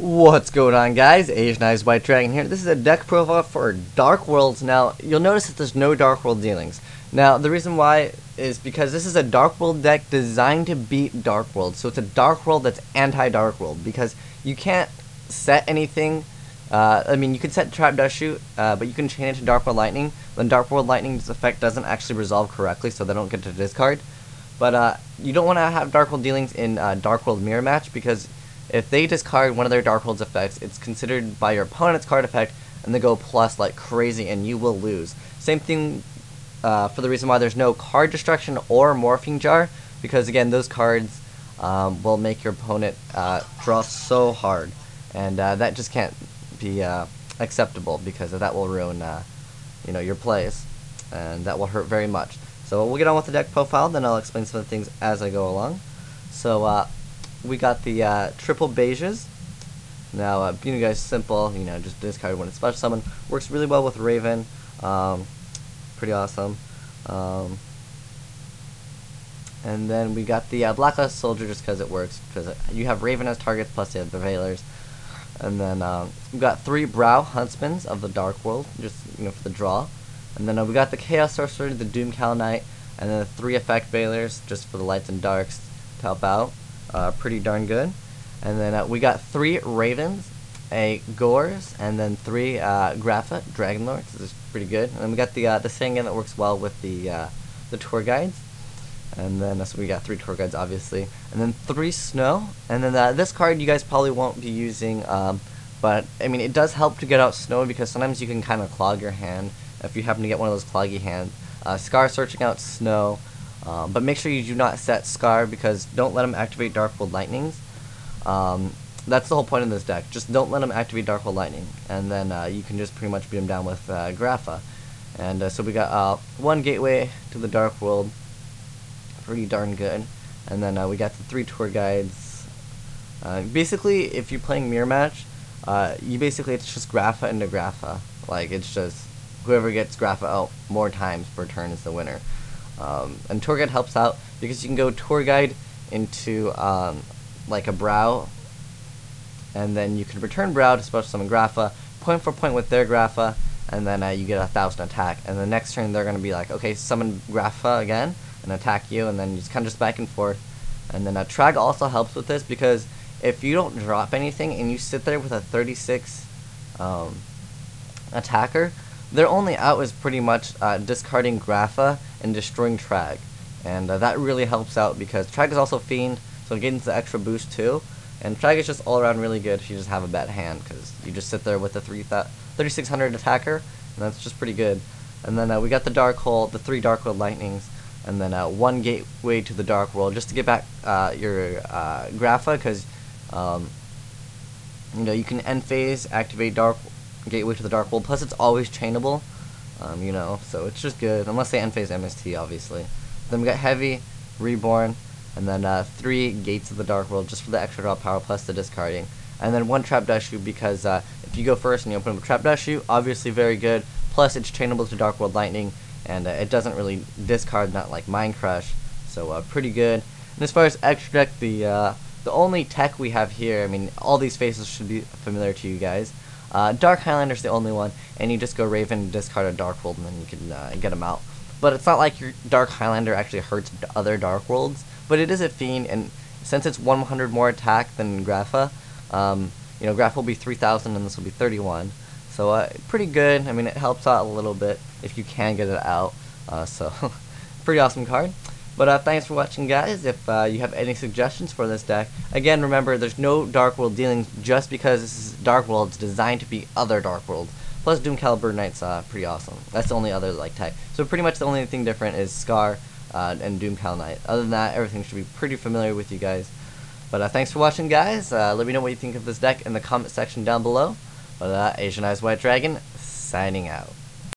What's going on, guys? azneyeswhitedragon here. This is a deck profile for Dark Worlds. Now, you'll notice that there's no Dark World dealings. Now, the reason why is because this is a Dark World deck designed to beat Dark World. So it's a Dark World that's anti-Dark World, because you can't set anything. I mean, you can set Trap Dust Shoot, but you can chain it to Dark World Lightning. Then Dark World Lightning's effect doesn't actually resolve correctly, so they don't get to discard. But you don't want to have Dark World dealings in Dark World Mirror Match, because if they discard one of their Dark World's effects, it's considered by your opponent's card effect, and they go plus like crazy, and you will lose. Same thing for the reason why there's no card destruction or morphing jar, because again, those cards will make your opponent draw so hard, and that just can't be acceptable, because that will ruin your plays, and that will hurt very much. So we'll get on with the deck profile, then I'll explain some of the things as I go along. So we got the triple beiges. Now, being guys simple, just discard when it's special summon. Works really well with Raven. Pretty awesome. And then we got the Blacklist Soldier, just because it works, because you have Raven as targets, plus you have the Veilers. And then we got 3 Brow Huntsmans of the Dark World, just for the draw. And then we got the Chaos Sorcerer, the Doom Cal Knight, and then the 3 Effect Veilers, just for the lights and darks to help out. Pretty darn good. And then we got 3 Ravens, a Gores, and then 3 Grapha Dragon Lords. This is pretty good. And then we got the Sangan that works well with the Tour Guides. And then so we got 3 Tour Guides, obviously. And then 3 Snow. And then this card you guys probably won't be using, but I mean, it does help to get out Snow, because sometimes you can kind of clog your hand if you happen to get one of those cloggy hands. Scar searching out Snow. But make sure you do not set Scar, because don't let him activate Dark World Lightnings. That's the whole point of this deck. Just don't let him activate Dark World Lightning, and then you can just pretty much beat him down with Grapha. And so we got 1 Gateway to the Dark World, pretty darn good. And then we got the 3 Tour Guides. Basically, if you're playing Mirror Match, it's just Grapha into Grapha. Like, it's just whoever gets Grapha out more times per turn is the winner. And Tour Guide helps out, because you can go Tour Guide into like a Brow, and then you can return Brow to special summon Grapha, point for point with their Grapha, and then you get 1,000 attack. And the next turn they're going to be like, okay, summon Grapha again and attack you, and then you just kind of just back and forth. And then Trag also helps with this, because if you don't drop anything and you sit there with a 36 attacker, their only out is pretty much discarding Grapha and destroying Trag. And that really helps out, because Trag is also Fiend, so it gains the extra boost too. And Trag is just all around really good if you just have a bad hand, because you just sit there with a 3,600 attacker, and that's just pretty good. And then we got the Dark Hole, the 3 Dark World Lightnings, and then 1 Gateway to the Dark World, just to get back your Grapha, because you can end phase, activate Gateway to the Dark World, plus it's always chainable, so it's just good, unless they end phase MST, obviously. Then we got Heavy, Reborn, and then 3 Gates of the Dark World, just for the extra draw power plus the discarding. And then 1 Trap Dust Shoot, because if you go first and you open up a Trap Dust Shoot, obviously very good, plus it's chainable to Dark World Lightning, and it doesn't really discard, not like Mind Crush, so pretty good. And as far as extra deck, the only tech we have here, I mean, all these faces should be familiar to you guys. Dark Highlander's the only one, and you just go Raven, discard a Dark World, and then you can get him out. But it's not like your Dark Highlander actually hurts other Dark Worlds, but it is a Fiend, and since it's 100 more attack than Grapha, Grapha will be 3,000 and this will be 31. So pretty good. I mean, it helps out a little bit if you can get it out. So pretty awesome card. But thanks for watching, guys. If you have any suggestions for this deck, again, remember, there's no Dark World dealings, just because this is Dark World. It's designed to beat other Dark Worlds. Plus, Doom Caliber Knight's pretty awesome. That's the only other tech. So pretty much the only thing different is Scar and Doom Cal Knight. Other than that, everything should be pretty familiar with you guys. But thanks for watching, guys. Let me know what you think of this deck in the comment section down below. But azneyeswhitedragon, signing out.